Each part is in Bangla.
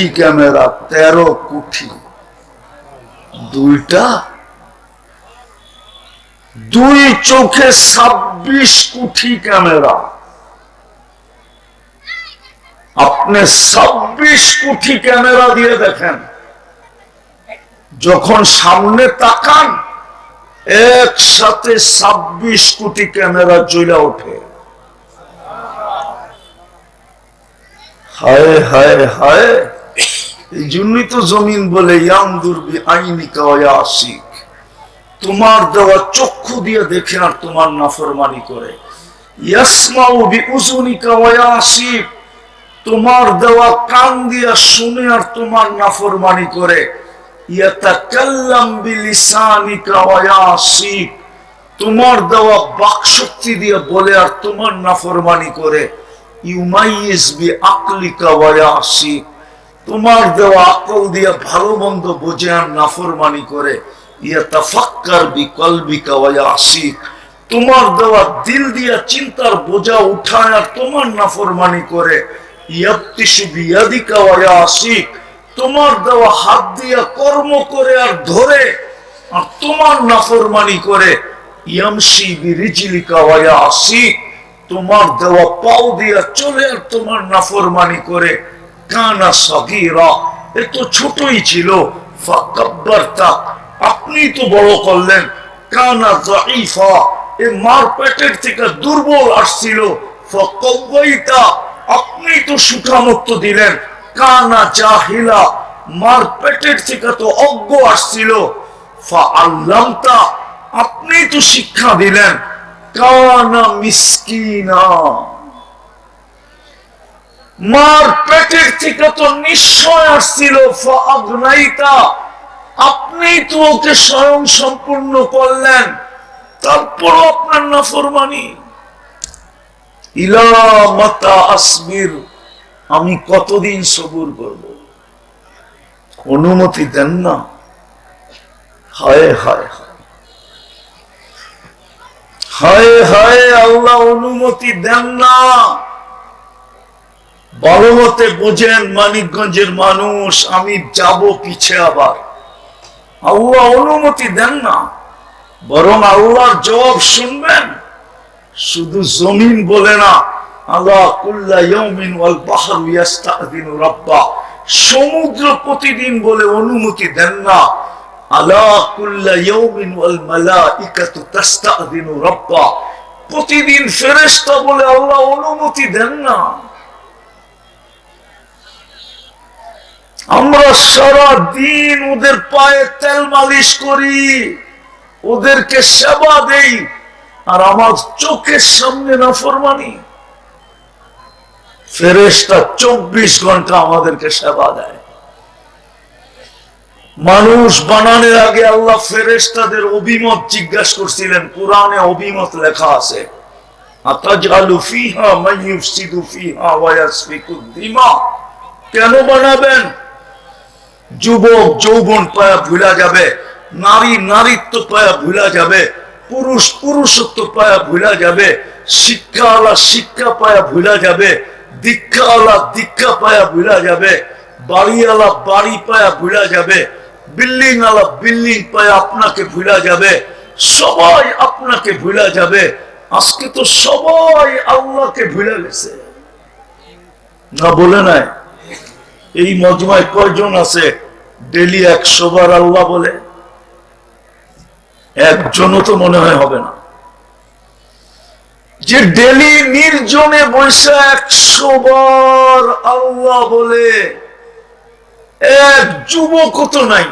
কোটি ক্যামেরা, 13 কোটি, দুইটা, দুই চোখে 26 কোটি ক্যামেরা। আপনি 26 কোটি ক্যামেরা দিয়ে দেখেন, যখন সামনে তাকান একসাথে 26 কোটি ক্যামেরা জ্বলে ওঠে। হায় হায় হায়, এই জন্যই তো জমিন বলে ইয়ানদুর বিআইনিকা ওয়া ইয়াসিক, তোমার দেওয়া চক্ষু দিয়ে দেখে আর তোমার নাফরমানি করে। ইয়াসমাউ বিউযুনিকা ওয়া ইয়াসিক, তোমার দেওয়া কান দিয়ে শুনে আর তোমার নাফরমানি করে। ইয়াতাকাল্লাম বিলিসানিকা ওয়া ইয়াসিক, তোমার দেওয়া বাকশক্তি দিয়ে বলে আর তোমার নাফরমানি করে। ইউমাইয়িজ বিআকলিকা ওয়া ইয়াসিক, তোমার দেওয়া আকল দিয়ে ভালো মন্দ বোঝে আর নাফরমানি করে। ইয়াতাফাক্কার বিকলবিকা ওয়া ইয়াসিক, তোমার দেওয়া দিল দিয়া চিন্তার বোঝা উঠায় আর তোমার নাফরমানি করে। ইয়াবতিশু বিয়াদিকা ওয়া ইয়াসিক, তোমার দেওয়া হাত দিয়া কর্ম করে আর ধরে আর তোমার নাফরমানি করে। ইয়ামশি বিরিজলিকা ওয়া ইয়াসিক, তোমার দেওয়া পাও দিয়া চলে আর তোমার নাফরমানি করে। কানা সগীরা, এ তো ছোটই ছিল। ফাকাব্বারতা, আপনি তো বড় করলেন। কানা যায়ীফা, এ মার পেটের থেকে দুর্বল আসছিল। ফাকাওয়াইতা, আপনি তো সুঠামত্ব দিলেন। কানা জাহিলা, মার পেটের থেকে তো অজ্ঞ আসছিল। ফাআল্লামতা, আপনি তো শিক্ষা দিলেন। কানা মিসকিনা, মার পেটের থেকে তো নিশ্চয় আসছিল। ফাআগনাইতা, আপনি তো ওকে স্বয়ং সম্পূর্ণ করলেন, তারপরও আপনার নাফরমানি। ইলা মাতা আসবির, আমি কতদিন সবুর করব, অনুমতি দেন না। হায় হায় হায় হায়, আল্লাহ অনুমতি দেন না। ভালো মতে বোঝেন মানিকগঞ্জের মানুষ, আমি যাব পিছে, আবার আল্লাহ অনুমতি দেন না। বরং আল্লাহর জবাব শুনবেন। শুধু জমিন বলে না, আল্লাহ কুল্লা ইয়াউমিন ওয়াল বাহরু ইস্তাযিনু রাব্বা, সমুদ্র প্রতিদিন বলে অনুমতি দেন না। আলা কুল্লা ইয়াউমিন ওয়াল মালাইকাতু তাস্তাযিনু রাব্বা, প্রতিদিন ফেরেশতা বলে আল্লাহ অনুমতি দেন না। আমরা সারা দিন ওদের পায়ে তেল মালিশ করি, ওদেরকে সেবা দেই, আর আমার চোখের সামনে নাফরমানি। ফেরেশতা 24 ঘন্টা আমাদেরকে সেবা দেয়। মানুষ বানানোর আগে আল্লাহ ফেরেশতাদের অভিমত জিজ্ঞাসা করছিলেন। কোরআনে অভিমত লেখা আছে, আতাজআলু ফিহা মান ইউফসিদু ফিহা ওয়া ইয়াসফিকুদ দিমা, কেন বানাবেন? যুবক যৌবন পায়া ভুলা যাবে, নারী নারীত্ব পায়া ভুলা যাবে, পুরুষ পুরুষত্ব পায়া ভুলা যাবে, শিক্ষাওয়ালা শিক্ষা পায়া ভুলা যাবে, দীক্ষাওয়ালা দীক্ষা পায়া ভুলা যাবে, বাড়িওয়ালা বাড়ি পায়া ভুলা যাবে, বিল্ডিং ওয়ালা বিল্ডিং পায়া আপনাকে ভুলা যাবে, সবাই আপনাকে ভুলা যাবে। আজকে তো সবাই আল্লাহকে ভুলে গেছে না, বলে নাই? এই মজমায় কয়জন আছে ডেলি 100 বার আল্লাহ বলে? একজনও তো মনে হয় হবে না যে ডেলি নির্জনে বসে 100 বার আল্লাহ বলে। এক যুবক তো নাই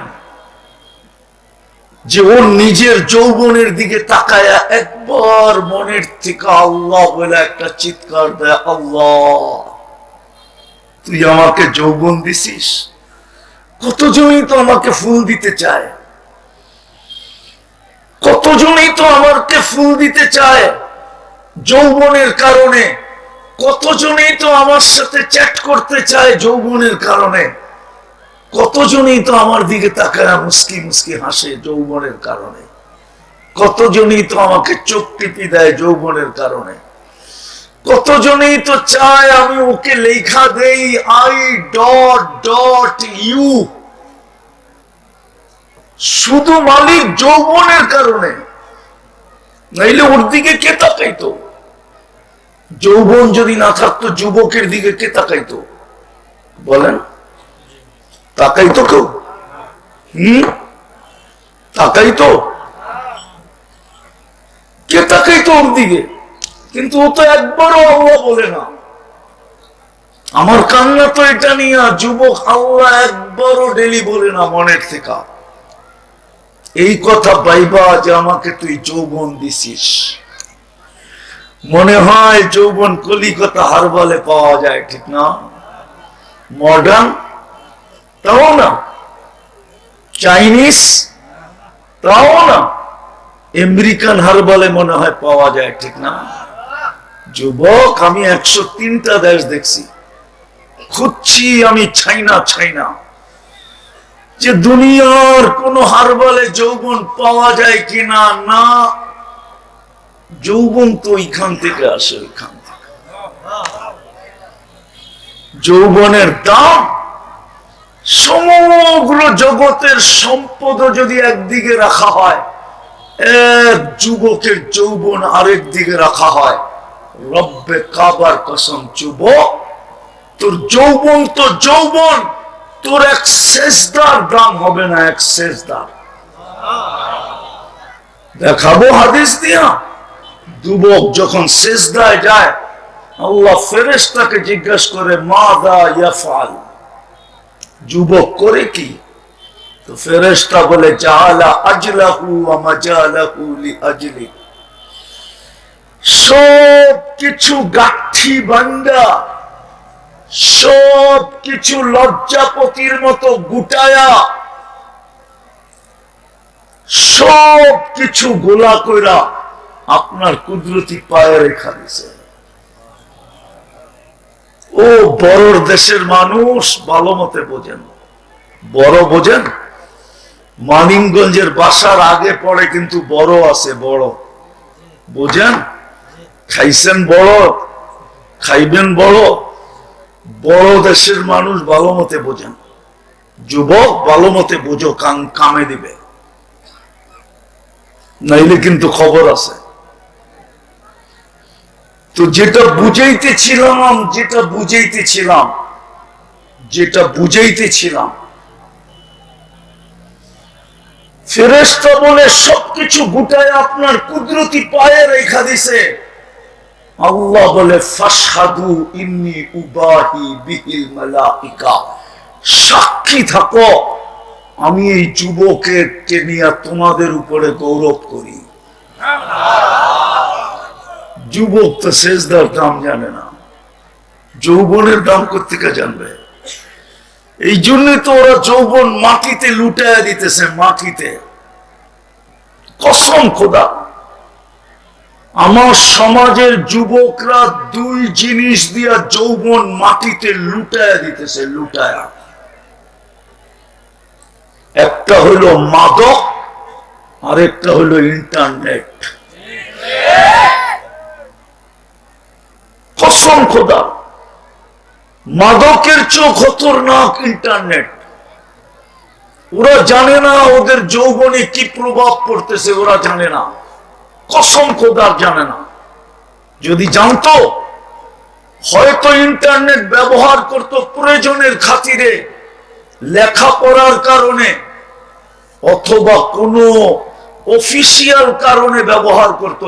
যে ওর নিজের যৌবনের দিকে তাকায় একবার মনের থেকে আল্লাহ বলে একটা চিৎকার দেয়, আল্লাহ তুই আমাকে যৌবন দিছিস। কতজনই তো আমাকে ফুল দিতে চায়, কতজনই তো আমাকে ফুল দিতে চায় যৌবনের কারণে, কতজনই তো আমার সাথে চ্যাট করতে চায় যৌবনের কারণে, কতজনই তো আমার দিকে তাকায় মুস্কি মুস্কি হাসে যৌবনের কারণে, কতজনই তো আমাকে চোখ টিপি দেয় যৌবনের কারণে। কতজনেই তো চায় আমি ওকে লেখা দেই আই ডট ডট ইউ, শুধু মালিক যৌবনের কারণে, নাইলে ওর দিকে কে তাকাইতো? যৌবন যদি না থাকতো যুবকের দিকে কে তাকাইতো বলেন? তাকাইতো কেউ? তাকাইতো? কে তাকাইতো ওর দিকে? কিন্তু ও তো একবারও আল্লাহ বলে না। আমার কান্না তো এটা নিয়ে, যুবক আল্লাহ একবারও ডেলি বলে না মনের থেকে এই কথা বাইবা যে আমাকে তুই যৌবন দিছিস। মনে হয় যৌবন কলিকাতা হারবালে পাওয়া যায়, ঠিক না? মডার্ন তাও না, চাইনিজ তাও না, আমেরিকান হারবালে মনে হয় পাওয়া যায়, ঠিক না? যুবক আমি 103টা দেশ দেখছি, খুঁজছি আমি ছাইনা যে দুনিয়ার কোন হারবালে যৌবন পাওয়া যায় কিনা। না, যৌবন তো ওইখান থেকে আসে, ওইখান থেকে। যৌবনের দাম সমগ্র জগতের সম্পদ যদি একদিকে রাখা হয়, এক যুবকের যৌবন আরেক দিকে রাখা হয়, রব্বে কাবার কসম যুবক, তোর যৌবন তো যৌবন, তোর এক সেজদার দাম হবে না, এক সেজদার। দেখাবো হাদিস দিয়া, যুবক যখন সেজদায় যায় আল্লাহ ফেরেশতাকে জিজ্ঞাসা করে মাযা ইয়াফআল, যুবক করে কি? তো ফেরেশতা বলে জাআলা আজলাহু ওয়া মাজালাহু লিআজলি, সব কিছু গাঠি বান্দা, সব কিছু লজ্জাপতির মতো গুটায়া, সব কিছু গোলা কইরা আপনার কুদরতি পায়ে রেখা দিছে। ও বড় দেশের মানুষ ভালো মতে বোঝেন, বড় বোঝেন, মানিকগঞ্জের বাসার আগে পড়ে কিন্তু বড় আছে, বড় বোঝেন, খাইছেন বড়, খাইবেন বড়, বড় দেশের মানুষ ভালো মতে বোঝেন। যুবক ভালো মতে বোঝো, কামে দিবে, নাইলে কিন্তু খবর আছে। তো যেটা বুঝাইতেছিলাম ফেরেশতা বলে সবকিছু গুটায় আপনার কুদরতি পায়ে রেখা দিছে। আল্লাহ বলে ফাশহাদু ইন্নী উবাহি বিহিল মালাইকা, সাক্ষী থাকো আমি এই যুবককে নিয়ে তোমাদের উপরে গৌরব করি। যুবক তো সেজদার দাম জানে না, যৌবনের দাম কোত্থেকে জানবে? এই জন্যই তো ওরা যৌবন মাটিতে লুটাইয়া দিতেছে, মাটিতে। কসম খোদা, আমার সমাজের যুবকরা দুই জিনিস দিয়া যৌবন মাটিতে লুটাইয়া দিতেছে, লুটায়া। একটা হইল মাদক, আর একটা হইল ইন্টারনেট। কসম খোদা, মাদকের চেয়ে খতরনাক ইন্টারনেট। ওরা জানে না ওদের যৌবনে কি প্রভাব পড়তেছে, ওরা জানে না, কসম খোদার জানে না। যদি জানতো হয়তো ইন্টারনেট ব্যবহার করত প্রয়োজনের খাতিরে, লেখাপড়ার কারণে, অথবা কোনো অফিসিয়াল কারণে ব্যবহার করত।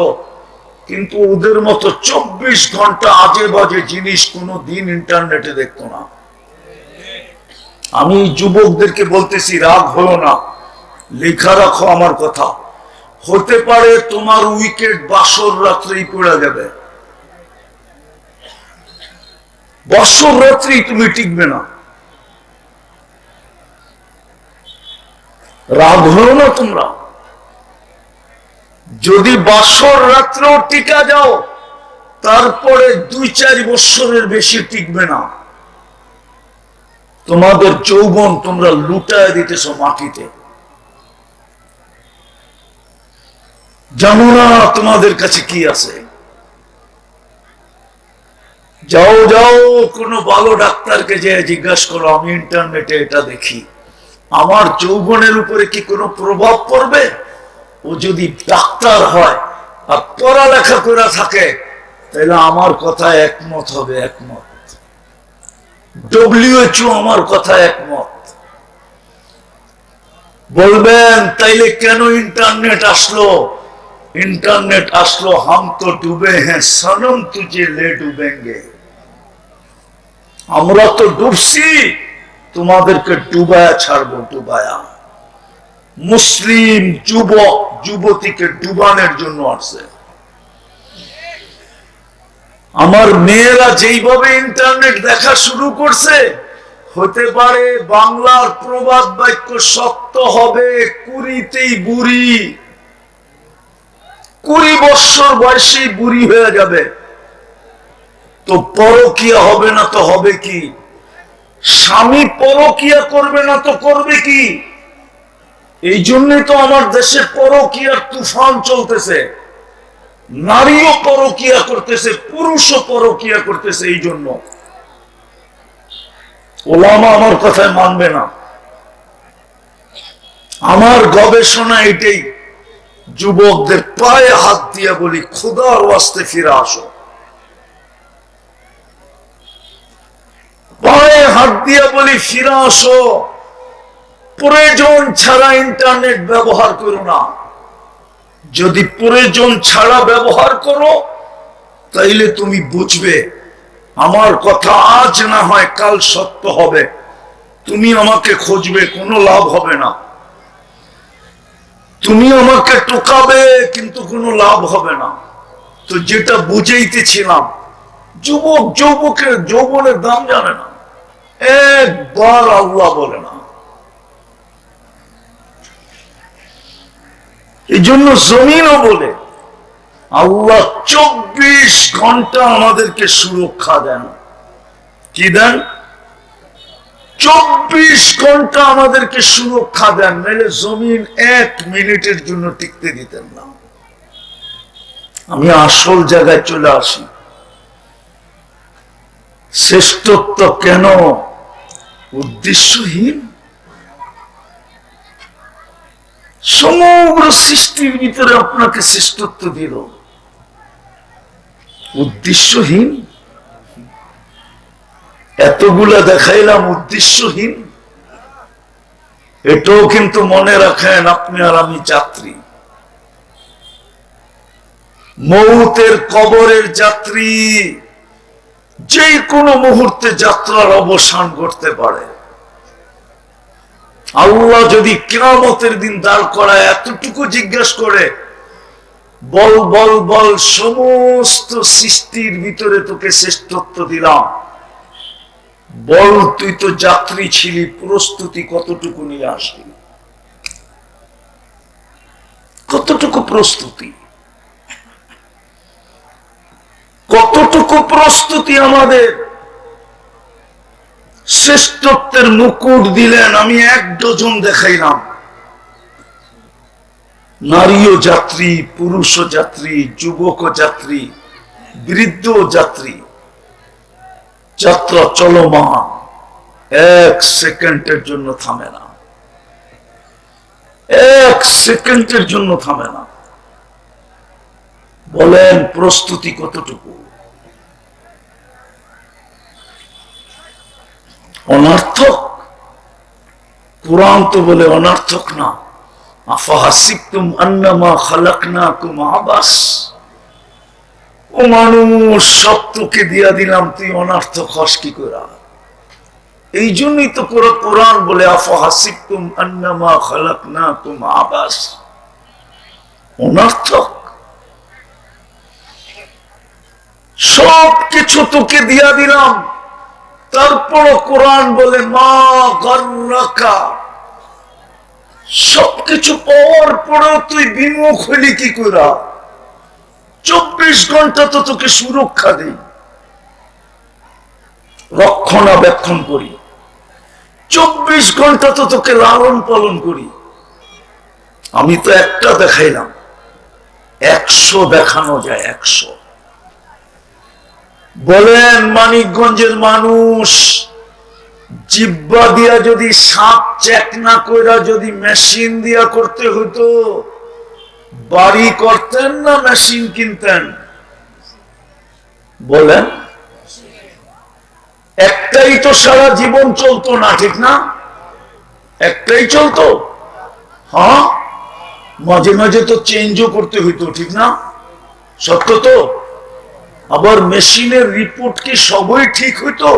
কিন্তু ওদের মতো 24 ঘন্টা আজে বাজে জিনিস কোনো দিন ইন্টারনেটে দেখতো না। আমি যুবকদেরকে বলতেছি, রাগ হলো না, লেখা রাখো আমার কথা। হতে পারে তোমার উইকেট বাসর রাত্রেই পড়ে যাবে, বাসর রাত্রেই তুমি টিকবে না। রাগ হলো না তোমরা? যদি বাসর রাত্রেও টিকা যাও, তারপরে 2-4 বছরের বেশি টিকবে না। তোমাদের যৌবন তোমরা লুটায় দিতেছ মাটিতে। জানো না তোমাদের কাছে কি আছে। যাও যাও কোনো ভালো ডাক্তারকে যে জিজ্ঞাসা করো, আমি ইন্টারনেটে এটা দেখি, আমার যৌবনের উপরে কি কোনো প্রভাব পড়বে? ও যদি ডাক্তার হয় আর পড়ালেখা করে থাকে, তাহলে আমার কথা একমত হবে, একমত। WHO আমার কথা একমত। বলবেন তাইলে কেন ইন্টারনেট আসলো? इंटरनेट असलो, हम तो डूबे हैं सनम तुझे ले डूबेंगे। আমরা তো ডুবছি, তোমাদেরকে ডুবায়া ছাড়বো, ডুবায়া। মুসলিম যুবক যুবতীকে ডুবানোর জন্য আসছে। আমার মেয়েরা যেইভাবে ইন্টারনেট দেখা শুরু করছে, হতে পারে বাংলার প্রবাদ বাক্য সত্য হবে, কুড়িতেই বুড়ি, 20 বছর বয়সী বুড়ি হয়ে যাবে। তো পরকিয়া হবে না তো হবে কি? স্বামী পরকিয়া করবে না তো করবে কি? এই জন্যই তো আমার দেশে পরকিয়ার তুফান চলতেছে। নারীও পরকিয়া করতেছে, পুরুষও পরকিয়া করতেছে। এই জন্য ওলামা আমার কথায় মানবে না। আমার গবেষণা এটাই, যুবকদের পায়ে হাত দিয়ে বলি, খোদার ওয়াস্তে ফিরে আসো। পায়ে হাত দিয়ে বলি, ফিরে আসো। প্রয়োজন ছাড়া ইন্টারনেট ব্যবহার করো না। যদি প্রয়োজন ছাড়া ব্যবহার করো, তাইলে তুমি বুঝবে আমার কথা আজ না হয় কাল সত্য হবে। তুমি আমাকে খুঁজবে, কোনো লাভ হবে না। তুমি আমাকে টোকাবে, কিন্তু কোনো লাভ হবে না। তো যেটা বুঝাইতেছিলাম, যুবক যৌবনের দাম জানে না, একবার আল্লাহ বলে না। এই জন্য জমিনও বলে, আল্লাহ 24 ঘন্টা আমাদেরকে সুরক্ষা দেন। কি দেন? 24 ঘন্টা আমাদেরকে সুরক্ষা দেন, নাহলে জমিন 1 মিনিটের জন্য টিকতে দিতেন না। আমি আসল জায়গায় চলে আসি। শ্রেষ্ঠত্ব কেন? উদ্দেশ্যহীন। সমগ্র সৃষ্টির ভিতরে আপনাকে শ্রেষ্ঠত্ব দিল, উদ্দেশ্যহীন। এতগুলা দেখাইলাম উদ্দেশ্যহীন। এটাও কিন্তু মনে রাখেন, আপনি আর আমি যাত্রী, মৌতের কবরের যাত্রী। যে কোনো মুহূর্তে যাত্রার অবসান ঘটতে পারে। আল্লাহ যদি কিয়ামতের দিন দাঁড় করায়, এতটুকু জিজ্ঞাসা করে, বল বল বল, সমস্ত সৃষ্টির ভিতরে তোকে শ্রেষ্ঠত্ব দিলাম, বল তুই তো যাত্রী ছিলি, প্রস্তুতি কতটুকু নিয়ে আসলি? কতটুকু প্রস্তুতি? কতটুকু প্রস্তুতি আমাদের? শ্রেষ্ঠত্বের মুকুট দিলেন, আমি 1 ডজন দেখাইলাম। নারীও যাত্রী, পুরুষও যাত্রী, যুবকও যাত্রী, বৃদ্ধ যাত্রী। যাত্রা চলমান, 1 সেকেন্ডের জন্য থামে না, 1 সেকেন্ডের জন্য থামে না। বলেন প্রস্তুতি কতটুকু? অনর্থক। কুরআন তো বলে অনর্থক না। আফাহাসিবতুম আন্নামা খালাকনাকুম আবাস। ও মানুষ, সব তোকে দিয়া দিলাম, তুই অনর্থক হস কি করে? এই জন্যই তো কোরআন বলে আফাহাসিবতুম আন্নামা খালাকনাকুম আবাস, অনর্থক। সব কিছু তোকে দিয়া দিলাম, তারপর কোরআন বলে মা গাররাকা। সবকিছু পাওয়ার পরেও তুই বিমুখ হইলি কি করে? 24 ঘন্টা তো তোকে সুরক্ষা দেই, রক্ষণাবেক্ষণ করি, 24 ঘন্টা তো তোকে লালন পালন করি। আমি তো একটা দেখাইলাম, 100 দেখানো যায়, 100। বলেন মানিকগঞ্জের মানুষ জিহ্বা দিয়া যদি সাপ চেক না কইরা যদি মেশিন দিয়া করতে হতো, বাড়ি করতেন না মেশিন কিনতেন? বলেন, একটাই তো সারা জীবন চলতো না, ঠিক না? একটাই চলতো, হ্যাঁ, মাঝে মাঝে তো চেঞ্জও করতে হইতো, ঠিক না? সত্য তো? আবার মেশিনের রিপোর্ট কি সবই ঠিক হইতো?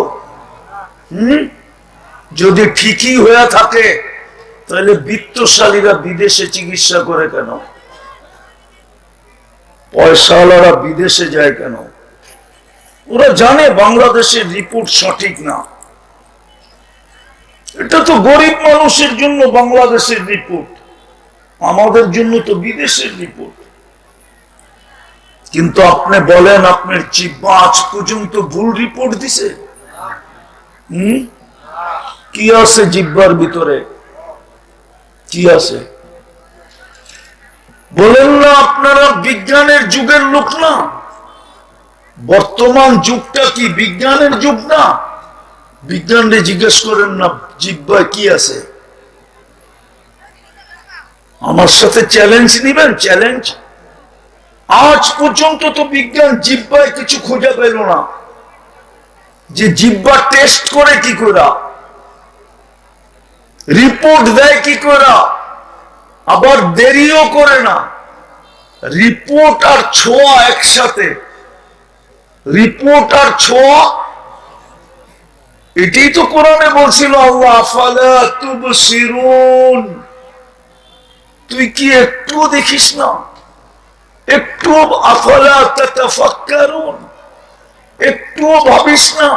যদি ঠিকই হয়ে থাকে তাহলে বিত্তশালীরা বিদেশে চিকিৎসা করে কেন? পয়সাওয়ালারা বিদেশে যায় কেন? ওরা জানে বাংলাদেশের রিপোর্ট সঠিক না। এটা তো গরিব মানুষের জন্য বাংলাদেশের রিপোর্ট, আমাদের জন্য তো বিদেশের রিপোর্ট। কিন্তু আপনি বলেন, আপনার জিহ্বা আজ পর্যন্ত ভুল রিপোর্ট দিছে? কি আছে জিহ্বার ভিতরে? কি আছে? বলেন না, আপনারা বিজ্ঞানের যুগের লোক না? বর্তমান যুগটা কি বিজ্ঞানের যুগ না? বিজ্ঞানরে জিজ্ঞেস করেন না জিহ্বায় কি আছে। আমার সাথে চ্যালেঞ্জ নিবেন? চ্যালেঞ্জ। আজ পর্যন্ত তো বিজ্ঞান জিহ্বায় কিছু খুঁজে পেল না, যে জিহ্বা টেস্ট করে কি করে, রিপোর্ট দেয় কি করে, আবার দেরিও করে না। রিপোর্ট আর ছোঁয়া একসাথে, রিপোর্ট আর ছোঁয়া, এটাই তো কোরআনে বলছিল আল্লাহ, আফালা তুবসিরুন, তুই কি একটু দেখিস না? একটু আফালা তাতাফাক্কারুন, একটু ভাবিস না?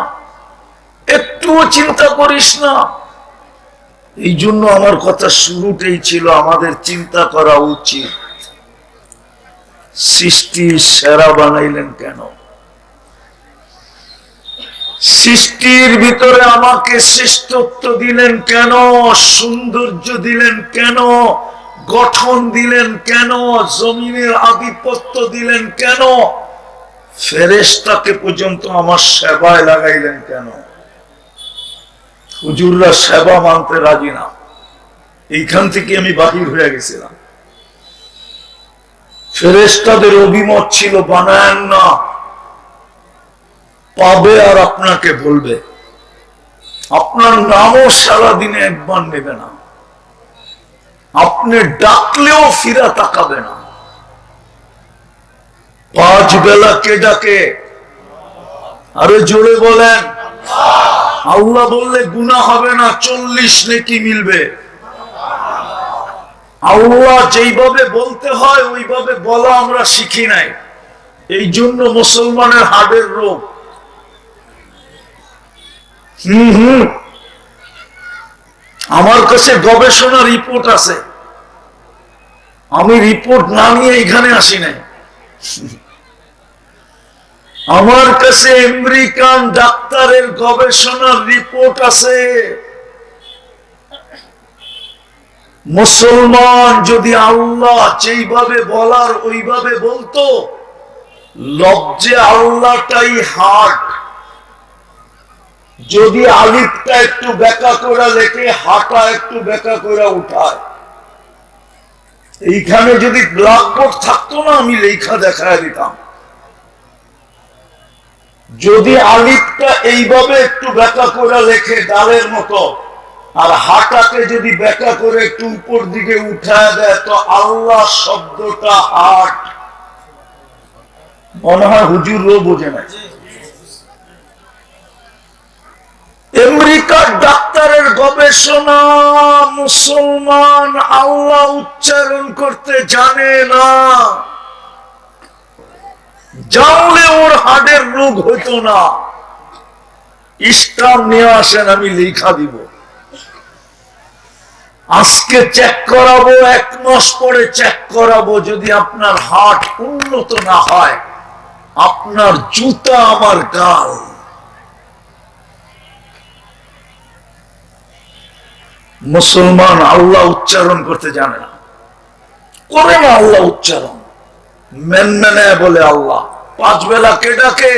একটু চিন্তা করিস না? এই জন্য আমার কথা শুরুতেই ছিল, আমাদের চিন্তা করা উচিত, সৃষ্টি সেরা বানাইলেন কেন? সৃষ্টির ভিতরে আমাকে শ্রেষ্ঠত্ব দিলেন কেন? সৌন্দর্য দিলেন কেন? গঠন দিলেন কেন? জমিনের আধিপত্য দিলেন কেন? ফেরেশতাকে পর্যন্ত আমার সেবায় লাগাইলেন কেন? হুজুররা সেবা মানতে রাজি না, এইখান থেকে আমি বাহির হয়ে গেছিলাম। ফেরেশতাদের অভিমত ছিল বানায়েন না, পাবে আর আপনাকে বলবে, আপনার নামও সারাদিনে একবার নেবে না, আপনি ডাকলেও ফিরা তাকাবে না। 5 বেলা কে ডাকে? আরে জোরে বলেন। আল্লাহ বললে গুনাহ হবে না, 40 নেকি মিলবে। আল্লাহ যেইভাবে বলতে হয় ওইভাবে বলা আমরা শিখি নাই, এই জন্য মুসলমানের হার্টের রোগ। আমার কাছে গবেষণা রিপোর্ট আছে, আমি রিপোর্ট না নিয়ে এখানে আসি নাই। আমার কাছে আমেরিকান ডাক্তারের গবেষণার রিপোর্ট আছে। মুসলমান যদি আল্লাহ যেইভাবে বলার ওইভাবে বলতো, লফজে আল্লাহটাই হার্ট, যদি আলিফটা একটু বেঁকা করে লেখে, হাঁটা একটু বেঁকা করে উঠায়। এইখানে যদি ব্ল্যাকবোর্ড থাকতো না, আমি লেখা দেখায় দিতাম। যদি আলিফটা এইভাবে একটু বেঁকা করে লেখে ডালের মতো, আর হাঁটাকে যদি বেঁকা করে একটু উপর দিকে উঠায় দেয়, তো আল্লাহ শব্দটা হাট। মনে হয় হুজুরও বোঝে না। আমেরিকার ডাক্তারের গবেষণা, মুসলমান আল্লাহ উচ্চারণ করতে জানে না, জানলে ওর হার্টের রোগ হইতো না। স্টাম্প নিয়ে আসেন, আমি লেখা দিব। আজকে চেক করাবো, 1 মাস পরে চেক করাবো। যদি আপনার হার্ট উন্নত না হয়, আপনার জুতা আমার গাল। মুসলমান আল্লাহ উচ্চারণ করতে জানে না, করে না আল্লাহ উচ্চারণ, মেনে বলে আল্লাহ। 5 বেলা কে ডাকে?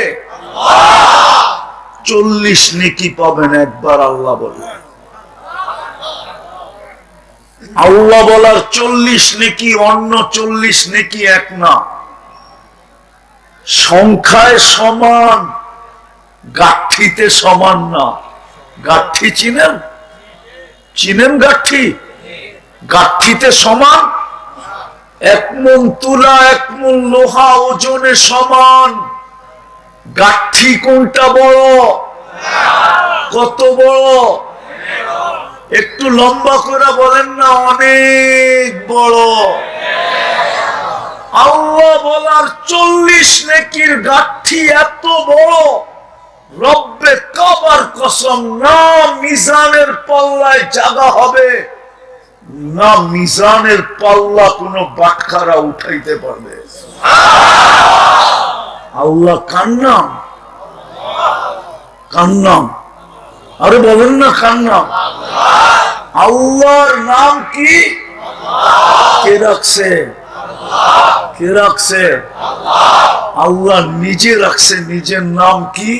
40 নেকি পাবেন একবার আল্লাহ বললেন। আল্লাহ বলার 40 নেকি, অন্য 40 নেকি এক না, সংখ্যায় সমান, গাঠিতে সমান না। গাঠি চিনেন? চিনেন গাঠি? গাঠিতে সমান। 1 মণ তুলা 1 মণ লোহা ওজনে সমান। গাঠি কোনটা বড়? কত বড়? একটু লম্বা করে বলেন না, অনেক বড়। আল্লাহ বলার 40 নেকির গাঠি এত বড়, রব্বে কাবার কসম, না মিজানের পাল্লায় জায়গা হবে, না মিজানের পাল্লা কোন বাটখারা উঠাইতে পারবে। আল্লাহ কার নাম? কার নাম? আরে বলেন না কার নাম? আল্লাহর নাম কি? কে রাখছে? কে রাখছে? আল্লাহ নিজে রাখছে। নিজের নাম কি?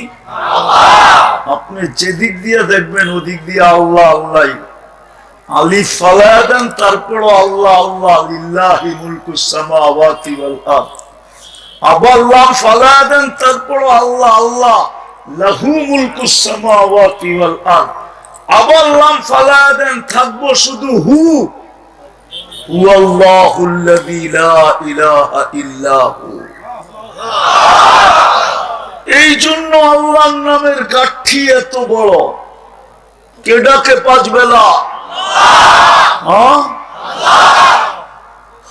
আপনি যেদিক দিয়ে দেখবেন ওদিক দিয়ে আল্লাহ আল্লাহ। আলিফ ফালায়া দেন, তারপরও আল্লাহ আল্লাহ। লিল্লাহি মুলকুস সামাওয়াতি ওয়াল আরদ। আবার লাম ফালায়া দেন, তারপরও আল্লাহ আল্লাহ। লাহু মুলকুস সামাওয়াতি ওয়াল আরদ। আবার লাম ফালায়া দেন, থাকবো শুধু হু। হুয়াল্লাহুল্লাযী লা ইলাহা ইল্লা হু। এই জন্য আল্লাহর নামের গাঠি এত বড়। কে ডাকে 5 বেলা?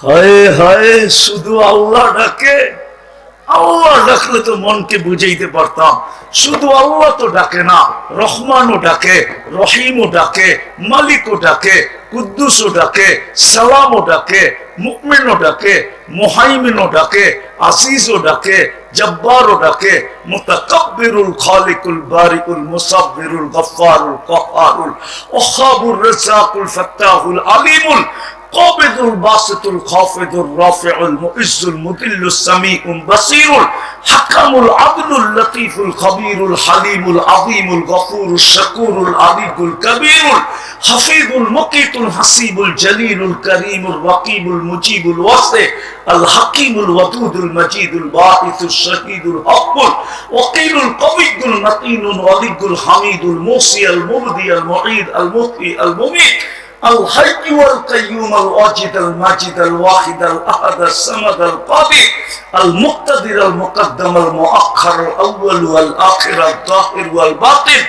হায় হায়, শুধু আল্লাহ ডাকে। আল্লাহ ডাকলে তো মনকে বুঝাইতে পারতাম। শুধু আল্লাহ তো ডাকে না, রহমানও ডাকে, রহিমও ডাকে, মালিকও ডাকে, কুদ্দুসও ডাকে, সালামও ডাকে, মুমিনও ডাকে, মুহাইমিনও ডাকে, আসিজও ডাকে, জব্বারও ডাকে, মুতাকাব্বিরুল খালিকুল বারিকুল মুসাব্বিরুল গফফারুল কাহ্হারুল ওয়াহাবুর রাযাকুল ফাত্তাহুল আলিমুল قابض الباسط الخافض الرافع المعز المذل السميع البصير الحكم العدل اللطيف الخبير الحليم العظيم الغفور الشكور العلي الكبير الحفيظ المقيت الحسيب الجليل الكريم الرقيب المجيب الواسع الحكيم الودود المجيد الباعث الشهيد الحق الوكيل القوي المتين الولي الحميد الموصي المبدي المعيد المحيي المميت الحي والقيوم الواجد الماجد الواحد الأحد الصمد القادر المقتدر المقدم المؤخر الأول والآخر الظاهر والباطن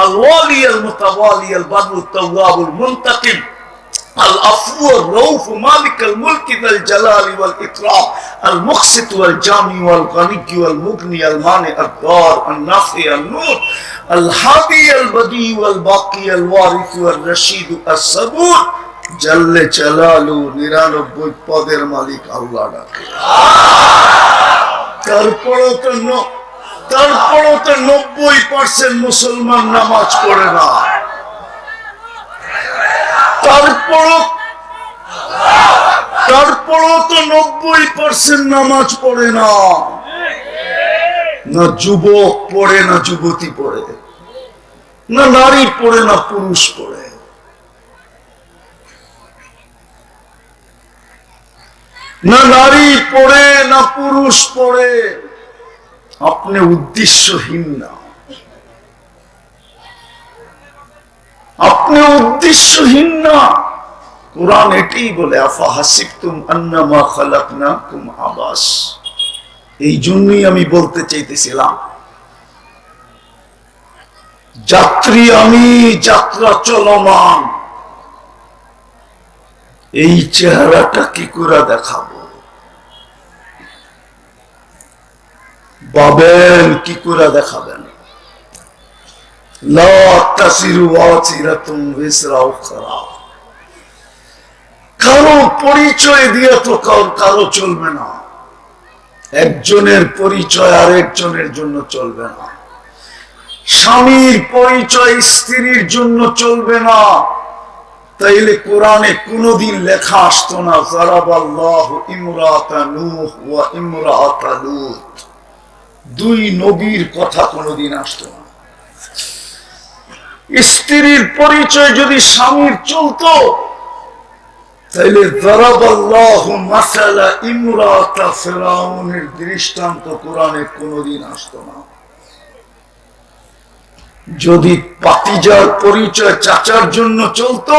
الوالي المتوالي البر التواب المنتقم العفو الرؤوف مالك الملك ذا الجلال والإكرام المقسط والجامع والغني والمغني المانع الضار النافع النور الهادي البديع والباقي الوارث والرشيد الصبور جل جلاله 99 পদের মালিক আল্লাহ ডাকে। তারপরও তো 90% মুসলমান নামাজ পড়ে না। তারপরও তো 90% নামাজ পড়ে না। না যুবক পড়ে, না যুবতী পড়ে, না নারী পড়ে, না পুরুষ পড়ে। না নারী পড়ে, না পুরুষ পড়ে। আপনি উদ্দেশ্যহীন না, আপনি উদ্দেশ্যহীন না। কুরআন এটাই বলে, আফা হাসিবতুম আন্নামা খালাকনাকুম আবাস। এই জন্যই আমি বলতে চাইতেছিলাম, যাত্রী আমি, যাত্রা চলমান। এই চেহারাটা কি করে দেখাবো? বাবেন কি করে দেখাবেন? লা তাসিরু ওয়াসিরাতুম বিসরা উখরা। কারো পরিচয় দিয়ে তো কারো চলবে না। একজনের পরিচয় আরেকজনের জন্য চলবে না। স্বামীর পরিচয় স্ত্রীর জন্য চলবে না। তাইলে কোরআনে কোনদিন লেখা আসতো না যারাবাল্লাহু ইমরাতা নূহ ওয়া ইমরাতা লূত। দুই নবীর কথা কোনোদিন আসতো না। স্ত্রীর পরিচয় যদি স্বামীর চলতো, তাইলে দারাবাল্লাহু মাসালা ইমরাতা ফিরাউনের দৃষ্টান্ত কোরআনে কোনোদিন আসতো না। যদি পাতিজার পরিচয় চাচার জন্য চলতো,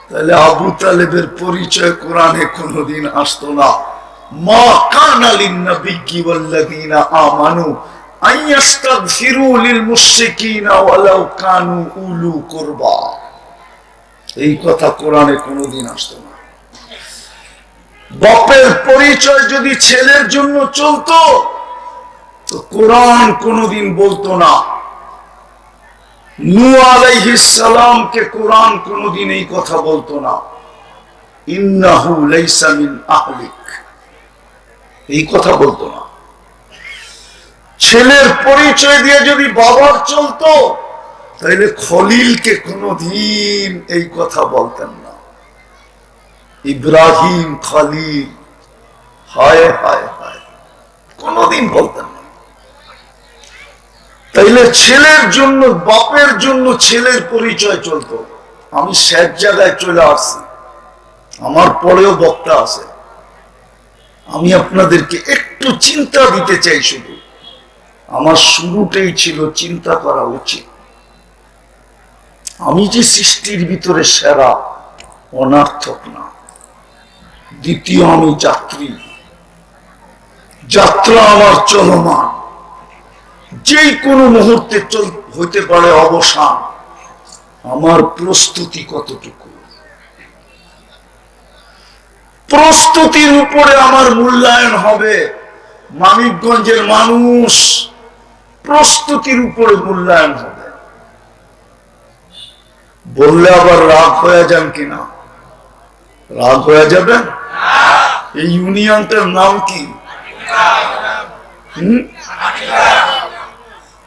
তাহলে আবু তালেবের পরিচয় কোরআনে কোনোদিন আসতো না। মা কানা লিন-নাবিয়্যি ওয়াল্লাযীনা আমানু আইয়াস্তাগফিরু লিল মুশরিকিনা ওয়ালাউ কানু উলু কুরবা। এই কথা কোরআনে কোনোদিন আসতো না। বাপের পরিচয় যদি ছেলের জন্য চলতো, তো কোরআন কোনোদিন বলতো না। নূহ আলাইহিস সালামকে কোরআন কোনোদিন এই কথা বলতো না, ইন্নাহু লাইসা মিন আহলিক, এই কথা বলতো না। ছেলের পরিচয় দিয়ে যদি বাবার চলতো, তাহলে খলিলকে কোনোদিন এই কথা বলতেন না। ইব্রাহিম খলিল, হায় হায় হায়, কোনোদিন বলতেন না। তাইলে ছেলের জন্য, বাপের জন্য ছেলের পরিচয় চলতো। আমি শেষ জায়গায় চলে আসছি, আমার পরেও বক্তা আছে। আমি আপনাদেরকে একটু চিন্তা দিতে চাই। শুধু আমার শুরুটাই ছিল চিন্তা করা উচিত। আমি যে সৃষ্টির ভিতরে সেরা, অনার্থক না। দ্বিতীয়, আমি যাত্রী, যাত্রা আমার চলমান, যে কোনো মুহূর্তে হইতে পারে অবসান। আমার প্রস্তুতি কতটুকু, প্রস্তুতির উপরে আমার মূল্যায়ন হবে। মানিকগঞ্জের মানুষ, প্রস্তুতির উপরে মূল্যায়ন হবে। বললে আবার রাগ হয়ে যান কিনা? রাগ হয়ে যাবেন? এই ইউনিয়নটার নাম কি?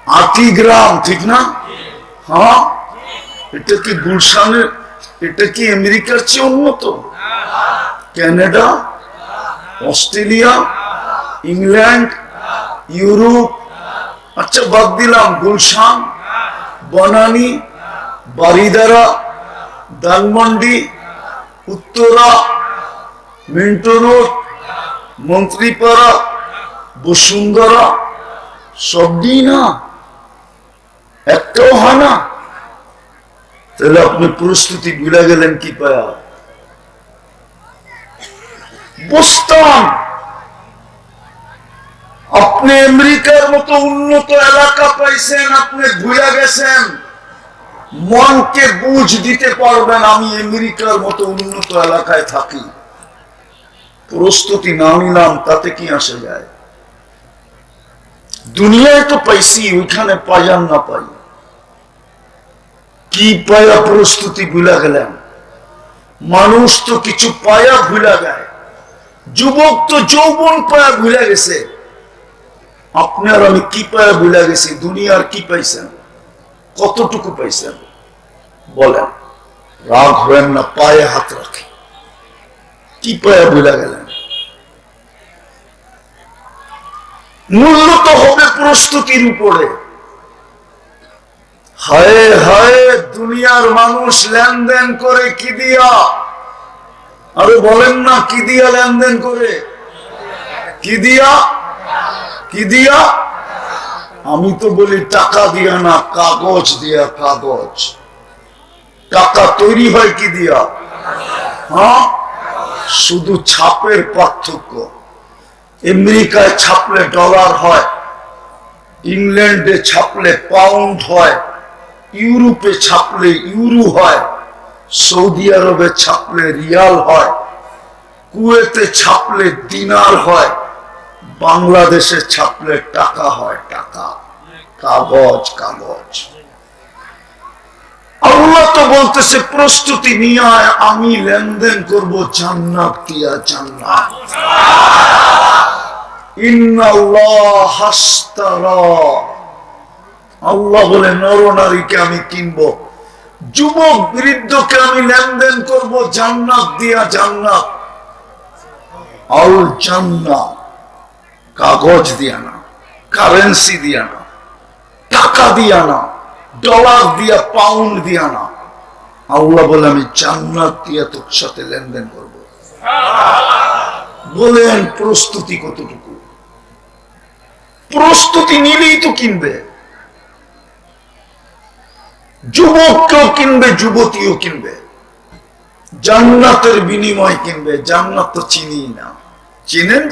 আটিগ্রাম, ঠিক না? হ্যাঁ, এটা কি গুলশানের, এটা কি আমেরিকার চেয়ে উন্নত? কানাডা, অস্ট্রেলিয়া, ইংল্যান্ড, ইউরোপ, আচ্ছা বাদ দিলাম, গুলশান, বনানী, বারিদারা, ধানমন্ডি, উত্তরা, মিন্টো রোড, মন্ত্রীপাড়া, বসুন্ধরা, সবই না, একটাও হয় না। তাহলে আপনি প্রস্তুতি ভুলে গেলেন কি পায়া? বুঝতাম আপনি আমেরিকার মতো উন্নত এলাকা পাইছেন, আপনি ভুলে গেছেন। মনকে বুঝ দিতে পারবেন আমি আমেরিকার মতো উন্নত এলাকায় থাকি। প্রস্তুতি না নিলাম তাতে কি আসে যায়? দুনিয়ায় তো পাইছি, ওইখানে পাইয়ান না পাই, কি পায়া প্রস্তুতি ভুলে গেলেন? মানুষ তো কিছু পায়া ভুলে যায়। যুবক তো যৌবন পায়া ভুলে গেছে। আপনার আমি কি পায়া ভুলে গেছি? দুনিয়ার কি পাইছেন? কতটুকু পাইছেন বলেন? রাগ হবেন না, পায়ে হাত রাখি। কি পায়া ভুলে গেলেন? মূল্য তো হবে প্রস্তুতির উপরে। হায় হায়, দুনিয়ার মানুষ লেনদেন করে কি দিয়া? আরে বলেন না, কি দিয়া লেনদেন করে? কি দিয়া? কি দিয়া? আমি তো বলি টাকা দিয়া না, কাগজ দিয়া। কাগজ, টাকা তৈরি হয় কি দিয়া? হ্যাঁ, শুধু ছাপের পার্থক্য। আমেরিকায় ছাপলে ডলার হয়, ইংল্যান্ডে ছাপলে পাউন্ড হয়, ইউরোপে ছাপলে ইউরো হয়, সৌদি আরবে ছাপলে রিয়াল হয়, কুয়েতে ছাপলে দিনার হয়, বাংলাদেশে ছাপলে টাকা হয়। টাকা, কাগজ, কাগজ। আল্লাহ তো বলতেছে প্রস্তুতি নিয়ে আয়, আমি লেনদেন করব জান্নাত দিয়া। জান্নাত, ইন্নাল্লাহ হাশতারা, আল্লাহ বলে নরনারীকে আমি কিনবো, যুবক বৃদ্ধকে আমি লেনদেন করব জান্নাত দিয়া। জান্নাত, আল জান্নাত, কাগজ দিয়া না, কারেন্সি দিয়া না, টাকা দিয়া না, ডলার দিয়া, পাউন্ড দিয়া না। আল্লাহ বলে আমি জান্নাত দিয়া তোর সাথে লেনদেন করব। বলেন প্রস্তুতি কতটুকু? প্রস্তুতি নিলেই তো কিনবে। যুবককেও কিনবে, যুবতীও কিনবে, জান্নাতের বিনিময় কিনবে। জান্নাত তো চিনি না, চিনেন?